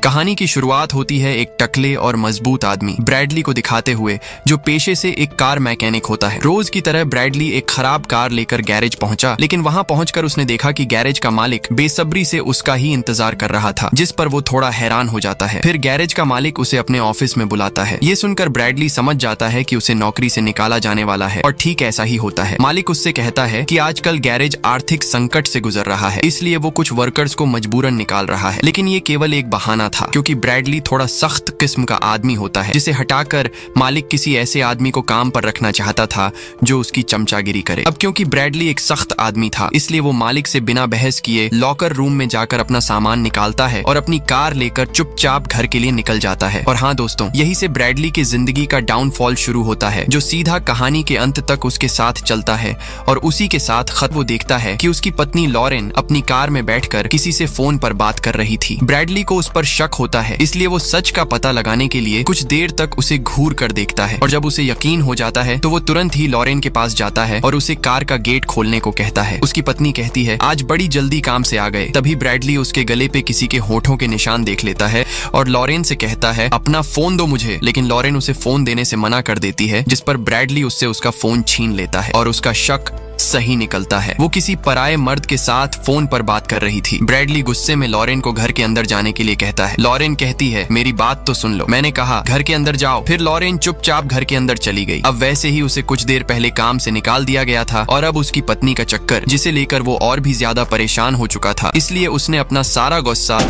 कहानी की शुरुआत होती है एक टकले और मजबूत आदमी ब्रैडली को दिखाते हुए, जो पेशे से एक कार मैकेनिक होता है। रोज की तरह ब्रैडली एक खराब कार लेकर गैरेज पहुंचा, लेकिन वहां पहुंचकर उसने देखा कि गैरेज का मालिक बेसब्री से उसका ही इंतजार कर रहा था, जिस पर वो थोड़ा हैरान हो जाता है। फिर गैरेज का मालिक उसे अपने ऑफिस में बुलाता है। ये सुनकर ब्रैडली समझ जाता है कि उसे नौकरी से निकाला जाने वाला है, और ठीक ऐसा ही होता है। मालिक उससे कहता है कि आजकल गैरेज आर्थिक संकट से गुजर रहा है, इसलिए वो कुछ वर्कर्स को मजबूरन निकाल रहा है। लेकिन ये केवल एक बहाना था, क्योंकि ब्रैडली थोड़ा सख्त किस्म का आदमी होता है, जिसे हटाकर मालिक किसी ऐसे आदमी को काम पर रखना चाहता था जो उसकी चमचागिरी करे। अब क्योंकि ब्रैडली एक सख्त आदमी था, इसलिए वो मालिक से बिना बहस किए लॉकर रूम में जाकर अपना सामान निकालता है और अपनी कार लेकर चुपचाप घर के लिए निकल जाता है। और हाँ दोस्तों, यही से ब्रैडली की जिंदगी का डाउनफॉल शुरू होता है, जो सीधा कहानी के अंत तक उसके साथ चलता है। और उसी के साथ खत वो देखता है कि उसकी पत्नी लॉरेन अपनी कार में बैठकर किसी से फोन पर बात कर रही थी। ब्रैडली को उस पर शक होता है, इसलिए वो सच का पता लगाने के लिए कुछ देर तक उसे घूर कर देखता है, और जब उसे यकीन हो जाता है तो वो तुरंत ही लॉरेन के पास जाता है और उसे कार का गेट खोलने को कहता है। उसकी पत्नी कहती है, आज बड़ी जल्दी काम से आ गए। तभी ब्रैडली उसके गले पे किसी के होठों के निशान देख लेता है और लॉरेन से कहता है, अपना फोन दो मुझे। लेकिन लॉरेन उसे फोन देने से मना कर देती है, जिस पर ब्रैडली उससे उसका फोन छीन लेता है और उसका शक सही निकलता है। वो किसी पराये मर्द के साथ फोन पर बात कर रही थी। ब्रैडली गुस्से में लॉरेन को घर के अंदर जाने के लिए कहता है। लॉरेन कहती है, मेरी बात तो सुन लो, मैंने कहा घर के अंदर जाओ। फिर लॉरेन चुपचाप घर के अंदर चली गई। अब वैसे ही उसे कुछ देर पहले काम से निकाल दिया गया था, और अब उसकी पत्नी का चक्कर, जिसे लेकर वो और भी ज्यादा परेशान हो चुका था, इसलिए उसने अपना सारा गुस्सा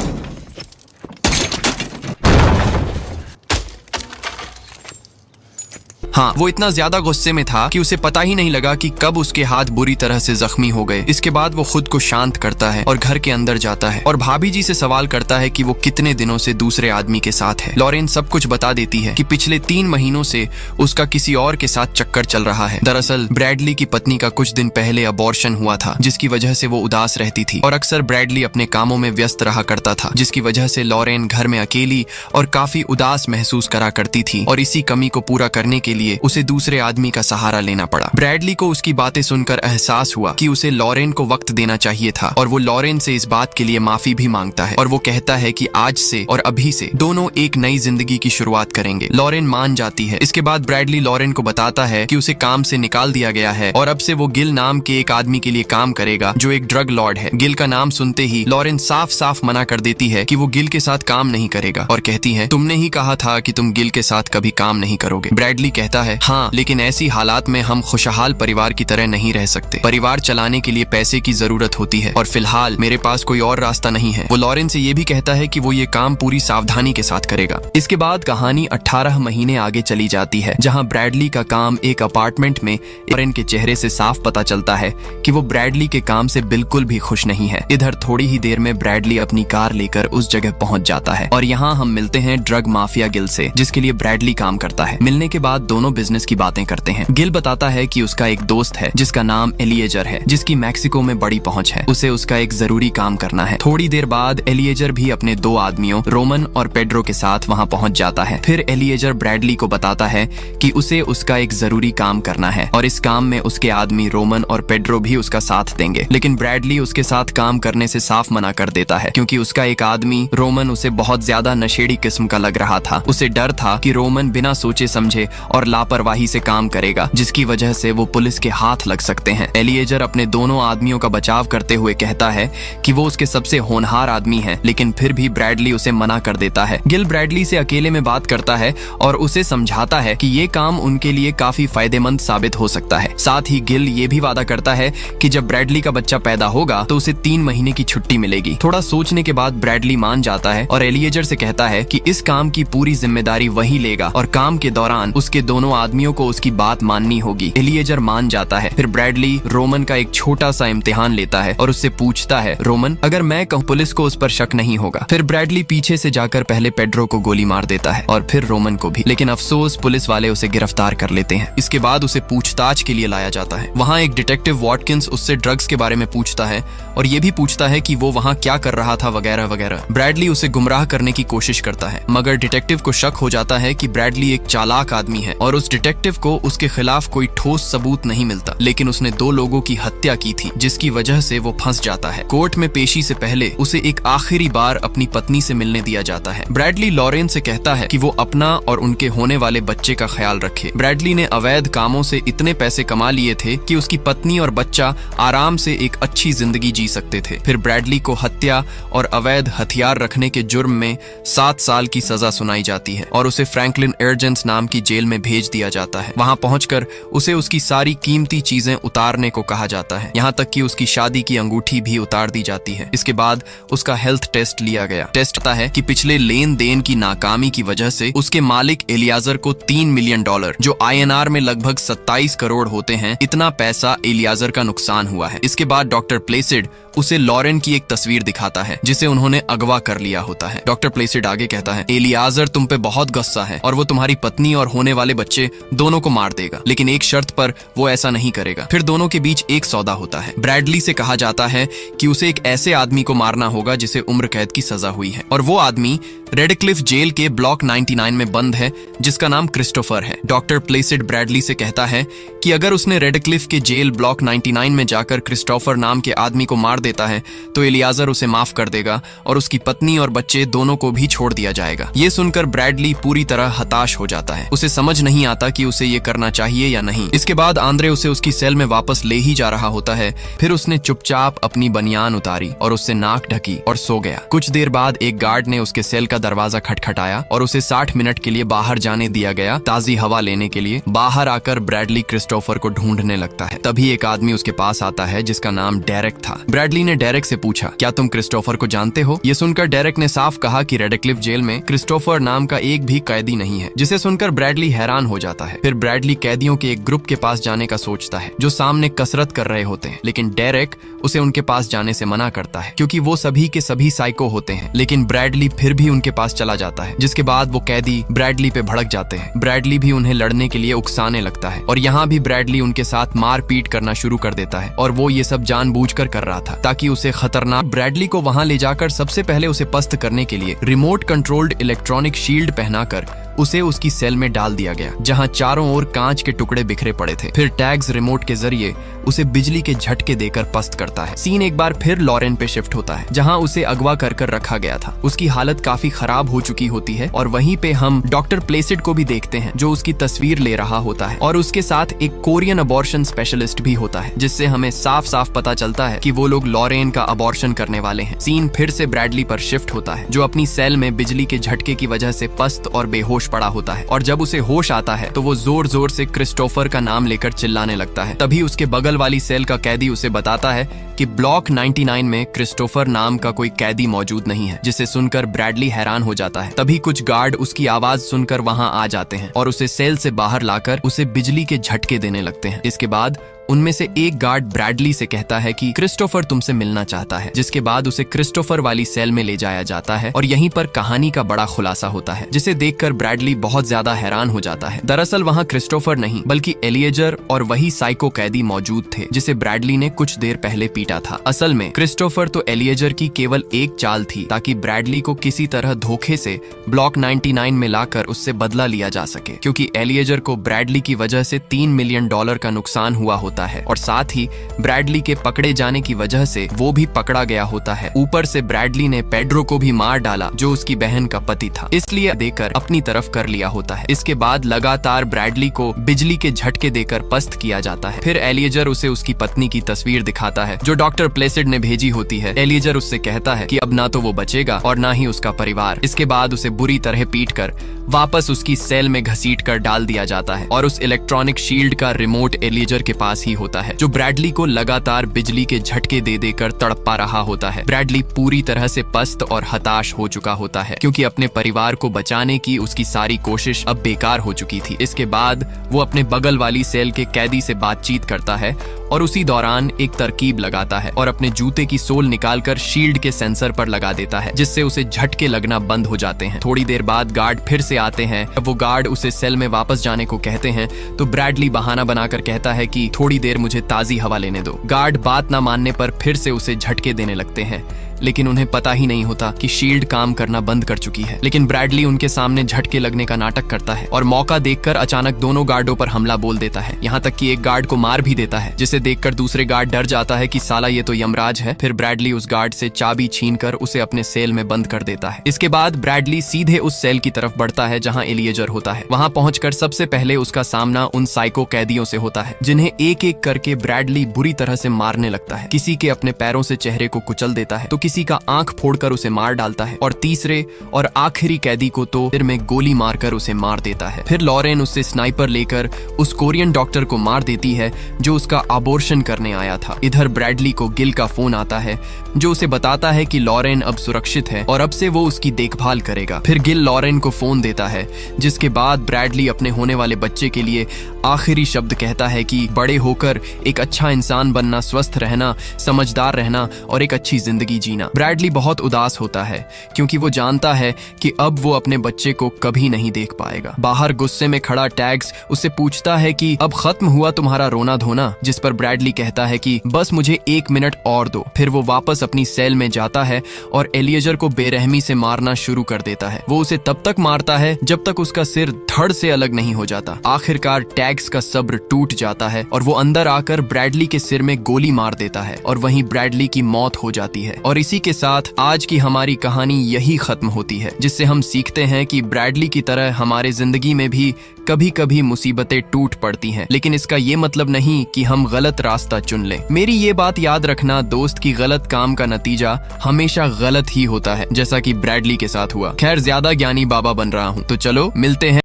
वो इतना ज्यादा गुस्से में था कि उसे पता ही नहीं लगा कि कब उसके हाथ बुरी तरह से जख्मी हो गए। इसके बाद वो खुद को शांत करता है और घर के अंदर जाता है और भाभी जी से सवाल करता है कि वो कितने दिनों से दूसरे आदमी के साथ है। लॉरेन सब कुछ बता देती है कि पिछले 3 महीनों से उसका किसी और के साथ चक्कर चल रहा है। दरअसल ब्रैडली की पत्नी का कुछ दिन पहले अबॉर्शन हुआ था, जिसकी वजह से वो उदास रहती थी, और अक्सर ब्रैडली अपने कामों में व्यस्त रहा करता था, जिसकी वजह से लॉरेन घर में अकेली और काफी उदास महसूस करा करती थी, और इसी कमी को पूरा करने के लिए उसे दूसरे आदमी का सहारा लेना पड़ा। ब्रैडली को उसकी बातें सुनकर एहसास हुआ कि उसे लॉरेन को वक्त देना चाहिए था, और वो लॉरेन से इस बात के लिए माफी भी मांगता है, और वो कहता है कि आज से और अभी से दोनों एक नई जिंदगी की शुरुआत करेंगे। लॉरेन मान जाती है। इसके बाद ब्रैडली लॉरेन को बताता है कि उसे काम से निकाल दिया गया है, और अब से वो गिल नाम के एक आदमी के लिए काम करेगा, जो एक ड्रग लॉर्ड है। गिल का नाम सुनते ही लॉरेन साफ साफ मना कर देती है कि वो गिल के साथ काम नहीं करेगा, और कहती है, तुमने ही कहा था कि तुम गिल के साथ कभी काम नहीं करोगे। ब्रैडली कहता है, हाँ, लेकिन ऐसी हालात में हम खुशहाल परिवार की तरह नहीं रह सकते। परिवार चलाने के लिए पैसे की जरूरत होती है, और फिलहाल मेरे पास कोई और रास्ता नहीं है। वो लॉरेन से ये भी कहता है कि वो ये काम पूरी सावधानी के साथ करेगा। इसके बाद कहानी 18 महीने आगे चली जाती है, जहां ब्रैडली का काम एक अपार्टमेंट में। लॉरेन के चेहरे से साफ पता चलता है कि वो ब्रैडली के काम से बिल्कुल भी खुश नहीं है। इधर थोड़ी ही देर में ब्रैडली अपनी कार लेकर उस जगह पहुंच जाता है, और यहाँ हम मिलते हैं ड्रग माफिया गिल से, जिसके लिए ब्रैडली काम करता है। मिलने के बाद दोनों बिजनेस की बातें करते हैं। गिल बताता है कि उसका एक दोस्त है जिसका नाम एलिएजर है, जिसकी मैक्सिको में बड़ी पहुंच है। उसे उसका एक जरूरी काम करना है। थोड़ी देर बाद एलिएजर भी अपने 2 आदमियों रोमन और पेड्रो के साथ वहां पहुंच जाता है। फिर एलिएजर ब्रैडली को बताता है कि उसे उसका एक जरूरी काम करना है, और इस काम में उसके आदमी रोमन और पेड्रो भी उसका साथ देंगे। लेकिन ब्रैडली उसके साथ काम करने से साफ मना कर देता है, क्योंकि उसका एक आदमी रोमन उसे बहुत ज्यादा नशेड़ी किस्म का लग रहा था। उसे डर था कि रोमन बिना सोचे समझे और लापरवाही से काम करेगा, जिसकी वजह से वो पुलिस के हाथ लग सकते हैं। एलिएजर अपने दोनों आदमियों का बचाव करते हुए कहता है कि वो उसके सबसे होनहार आदमी है, लेकिन फिर भी ब्रैडली उसे मना कर देता है। गिल ब्रैडली से अकेले में बात करता है और उसे समझाता है कि ये काम उनके लिए काफी फायदेमंद साबित हो सकता है। साथ ही गिल ये भी वादा करता है कि जब ब्रैडली का बच्चा पैदा होगा तो उसे 3 महीने की छुट्टी मिलेगी। थोड़ा सोचने के बाद ब्रैडली मान जाता है और एलिएजर से कहता है कि इस काम की पूरी जिम्मेदारी वही लेगा, और काम के दौरान उसके दोनों आदमियों को उसकी बात माननी होगी। एलिएजर मान जाता है। फिर ब्रैडली रोमन का एक छोटा सा इम्तिहान लेता है और उससे पूछता है, रोमन, अगर मैं कहूँ पुलिस को उस पर शक नहीं होगा? फिर ब्रैडली पीछे से जाकर पहले पेड्रो को गोली मार देता है और फिर रोमन को भी, लेकिन अफसोस पुलिस वाले उसे गिरफ्तार कर लेते हैं। इसके बाद उसे पूछताछ के लिए लाया जाता है। वहाँ एक डिटेक्टिव वॉटकिंस उससे ड्रग्स के बारे में पूछता है और ये भी पूछता है कि वो वहाँ क्या कर रहा था वगैरह वगैरह। ब्रैडली उसे गुमराह करने की कोशिश करता है, मगर डिटेक्टिव को शक हो जाता है कि ब्रैडली एक चालाक आदमी है और उस डिटेक्टिव को उसके खिलाफ कोई ठोस सबूत नहीं मिलता, लेकिन उसने 2 लोगों की हत्या की थी जिसकी वजह से वो फंस जाता है। कोर्ट में पेशी से पहले उसे एक आखिरी बार अपनी पत्नी से मिलने दिया जाता है। ब्रैडली लॉरेन से कहता है कि वो अपना और उनके होने वाले बच्चे का ख्याल रखे। ब्रैडली ने अवैध कामों से इतने पैसे कमा लिए थे कि उसकी पत्नी और बच्चा आराम से एक अच्छी जिंदगी जी सकते थे। फिर ब्रैडली को हत्या और अवैध हथियार रखने के जुर्म में 7 साल की सजा सुनाई जाती है और उसे फ्रैंकलिन एर्जेंस नाम की जेल में भेज दिया जाता है। वहां पहुंचकर उसे उसकी सारी कीमती चीजें उतारने को कहा जाता है, यहाँ तक कि उसकी शादी की अंगूठी भी उतार दी जाती है। इसके बाद उसका हेल्थ टेस्ट लिया गया। टेस्ट आता है कि पिछले लेन देन की नाकामी की वजह से उसके मालिक एलियाजर को $3 मिलियन, जो INR में लगभग 27 करोड़ होते हैं, इतना पैसा एलियाजर का नुकसान हुआ है। इसके बाद डॉक्टर प्लेसिड उसे लॉरेन की एक तस्वीर दिखाता है जिसे उन्होंने अगवा कर लिया होता है। डॉक्टर प्लेसिड आगे कहता है, एलियाजर तुम पे बहुत गुस्सा है और वो तुम्हारी पत्नी और होने वाले बच्चे दोनों को मार देगा, लेकिन एक शर्त पर वो ऐसा नहीं करेगा। फिर दोनों के बीच एक सौदा होता है। ब्रैडली से कहा जाता है कि उसे एक ऐसे आदमी को मारना होगा जिसे उम्र कैद की सजा हुई है, और वो आदमी रेडक्लिफ जेल के ब्लॉक 99 में बंद है जिसका नाम क्रिस्टोफर है। डॉक्टर प्लेसिड ब्रैडली से कहता है कि अगर उसने रेडक्लिफ के जेल ब्लॉक 99 में जाकर क्रिस्टोफर नाम के आदमी को मार देता है तो एलियाजर उसे माफ कर देगा और उसकी पत्नी और बच्चे दोनों को भी छोड़ दिया जाएगा। ये सुनकर ब्रैडली पूरी तरह हताश हो जाता है। उसे समझ नहीं आता कि उसे ये करना चाहिए या नहीं। इसके बाद आंद्रे उसे उसकी सेल में वापस ले ही जा रहा होता है। फिर उसने चुपचाप अपनी बनियान उतारी और उससे नाक ढकी और सो गया। कुछ देर बाद एक गार्ड ने उसके सेल का दरवाजा खटखटाया और उसे 60 मिनट के लिए बाहर जाने दिया गया ताजी हवा लेने के लिए। बाहर आकर ब्रैडली क्रिस्टोफर को ढूंढने लगता है। तभी एक आदमी उसके पास आता है जिसका नाम डेरेक था। ब्रैडली ने डेरेक से पूछा, क्या तुम क्रिस्टोफर को जानते हो? ये सुनकर डेरेक ने साफ कहा कि रेडक्लिफ जेल में क्रिस्टोफर नाम का एक भी कैदी नहीं है, जिसे सुनकर ब्रैडली हैरान हो जाता है। फिर ब्रैडली कैदियों के एक ग्रुप के पास जाने का सोचता है जो सामने कसरत कर रहे होते हैं, लेकिन डेरेक उसे उनके पास जाने से मना करता है क्योंकि वो सभी के सभी साइको होते हैं। लेकिन ब्रैडली फिर भी उनके पास चला जाता है, जिसके बाद वो कैदी ब्रैडली पे भड़क जाते हैं। ब्रैडली भी उन्हें लड़ने के लिए उकसाने लगता है और यहाँ भी ब्रैडली उनके साथ मारपीट करना शुरू कर देता है, और वो ये सब जानबूझकर कर रहा था ताकि उसे खतरनाक। ब्रैडली को वहां ले जाकर सबसे पहले उसे पस्त करने के लिए रिमोट कंट्रोल्ड इलेक्ट्रॉनिक शील्ड पहनाकर उसे उसकी सेल में डाल दिया गया, जहां चारों ओर कांच के टुकड़े बिखरे पड़े थे। फिर टैग्स रिमोट के जरिए उसे बिजली के झटके देकर पस्त करता है। सीन एक बार फिर लॉरेन पे शिफ्ट होता है, जहां उसे अगवा कर रखा गया था। उसकी हालत काफी खराब हो चुकी होती है और वहीं पे हम डॉक्टर प्लेसिड को भी देखते हैं जो उसकी तस्वीर ले रहा होता है, और उसके साथ एक कोरियन अबॉर्शन स्पेशलिस्ट भी होता है, जिससे हमें साफ साफ पता चलता है कि वो लोग लॉरेन का अबॉर्शन करने वाले हैं। सीन फिर से ब्रैडली पर शिफ्ट होता है, जो अपनी सेल में बिजली के झटके की वजह से पस्त और बेहोश पड़ा होता है, और जब उसे होश आता है तो वो जोर जोर से क्रिस्टोफर का नाम लेकर चिल्लाने लगता है। तभी उसके बगल वाली सेल का कैदी उसे बताता है कि ब्लॉक 99 में क्रिस्टोफर नाम का कोई कैदी मौजूद नहीं है, जिसे सुनकर ब्रैडली हैरान हो जाता है। तभी कुछ गार्ड उसकी आवाज सुनकर वहां आ जाते हैं और उसे सेल से बाहर लाकर उसे बिजली के झटके देने लगते हैं। इसके बाद उनमें से एक गार्ड ब्रैडली से कहता है कि क्रिस्टोफर तुमसे मिलना चाहता है, जिसके बाद उसे क्रिस्टोफर वाली सेल में ले जाया जाता है और यहीं पर कहानी का बड़ा खुलासा होता है, जिसे देखकर ब्रैडली बहुत ज्यादा हैरान हो जाता है। दरअसल वहां क्रिस्टोफर नहीं बल्कि एलिएजर और वही साइको कैदी मौजूद थे जिसे ब्रैडली ने कुछ देर पहले पीटा था। असल में क्रिस्टोफर तो एलिएजर की केवल एक चाल थी ताकि ब्रैडली को किसी तरह धोखे से ब्लॉक 99 में लाकर उससे बदला लिया जा सके, क्योंकि एलिएजर को ब्रैडली की वजह से $3 मिलियन का नुकसान हुआ होता है और साथ ही ब्रैडली के पकड़े जाने की वजह से वो भी पकड़ा गया होता है। ऊपर से ब्रैडली ने पेड्रो को भी मार डाला जो उसकी बहन का पति था, इसलिए देकर अपनी तरफ कर लिया होता है। इसके बाद लगातार ब्रैडली को बिजली के झटके देकर पस्त किया जाता है। फिर एलिएजर उसे उसकी पत्नी की तस्वीर दिखाता है जो डॉक्टर प्लेसिड ने भेजी होती है। एलिएजर उससे कहता है कि अब ना तो वो बचेगा और ना ही उसका परिवार। इसके बाद उसे बुरी तरह पीटकर वापस उसकी सेल में घसीट कर डाल दिया जाता है और उस इलेक्ट्रॉनिक शील्ड का रिमोट एलिएजर के पास ही होता है, जो ब्रैडली को लगातार बिजली के झटके दे देकर तड़पा रहा होता है। ब्रैडली पूरी तरह से पस्त और हताश हो चुका होता है क्योंकि अपने परिवार को बचाने की उसकी सारी कोशिश अब बेकार हो चुकी थी। इसके बाद वो अपने बगल वाली सेल के कैदी से बातचीत करता है और उसी दौरान एक तरकीब लगाता है और अपने जूते की सोल निकालकर शील्ड के सेंसर पर लगा देता है, जिससे उसे झटके लगना बंद हो जाते हैं। थोड़ी देर बाद गार्ड फिर से आते हैं। जब वो गार्ड उसे सेल में वापस जाने को कहते हैं तो ब्रैडली बहाना बनाकर कहता है कि थोड़ी देर मुझे ताजी हवा लेने दो। गार्ड बात ना मानने पर फिर से उसे झटके देने लगते हैं, लेकिन उन्हें पता ही नहीं होता कि शील्ड काम करना बंद कर चुकी है। लेकिन ब्रैडली उनके सामने झटके लगने का नाटक करता है और मौका देखकर अचानक दोनों गार्डों पर हमला बोल देता है, यहाँ तक कि एक गार्ड को मार भी देता है, जिसे देखकर दूसरे गार्ड डर जाता है कि साला ये तो यमराज है। फिर ब्रैडली उस गार्ड से चाबी छीनकर उसे अपने सेल में बंद कर देता है। इसके बाद ब्रैडली सीधे उस सेल की तरफ बढ़ता है जहाँ एलिएजर होता है। वहाँ पहुंचकर सबसे पहले उसका सामना उन साइको कैदियों से होता है, जिन्हें एक एक करके ब्रैडली बुरी तरह से मारने लगता है। किसी के अपने पैरों से चेहरे को कुचल देता है, तो किसी का आंख फोड़कर उसे मार डालता है, और तीसरे और आखिरी कैदी को तो सिर में गोली मारकर उसे मार देता है। फिर लॉरेन उससे स्नाइपर लेकर उस कोरियन डॉक्टर को मार देती है जो उसका अबॉर्शन करने आया था। इधर ब्रैडली को गिल का फोन आता है जो उसे बताता है कि लॉरेन अब सुरक्षित है और अब से वो उसकी देखभाल करेगा। फिर गिल लॉरेन को फोन देता है, जिसके बाद ब्रैडली अपने होने वाले बच्चे के लिए आखिरी शब्द कहता है कि बड़े होकर एक अच्छा इंसान बनना, स्वस्थ रहना, समझदार रहना और एक अच्छी जिंदगी जीना। ब्रैडली बहुत उदास होता है क्योंकि वो जानता है कि अब वो अपने बच्चे को कभी नहीं देख पाएगा। बाहर गुस्से में खड़ा टैग्स उससे पूछता है कि अब खत्म हुआ तुम्हारा रोना धोना, जिस पर ब्रैडली कहता है कि बस मुझे 1 मिनट और दो। फिर वो वापस अपनी सेल में जाता है और एलिएजर को बेरहमी से मारना शुरू कर देता है। वो उसे तब तक मारता है जब तक उसका सिर धड़ से अलग नहीं हो जाता। आखिरकार टैग्स का सब्र टूट जाता है और वो अंदर आकर ब्रैडली के सिर में गोली मार देता है और वहीं ब्रैडली की मौत हो जाती है। और इसी के साथ आज की हमारी कहानी यही खत्म होती है, जिससे हम सीखते हैं कि ब्रैडली की तरह हमारे जिंदगी में भी कभी कभी मुसीबतें टूट पड़ती हैं, लेकिन इसका ये मतलब नहीं कि हम गलत रास्ता चुन लें। मेरी ये बात याद रखना, दोस्त की गलत काम का नतीजा हमेशा गलत ही होता है, जैसा कि ब्रैडली के साथ हुआ। खैर, ज्यादा ज्ञानी बाबा बन रहा हूँ, तो चलो मिलते हैं।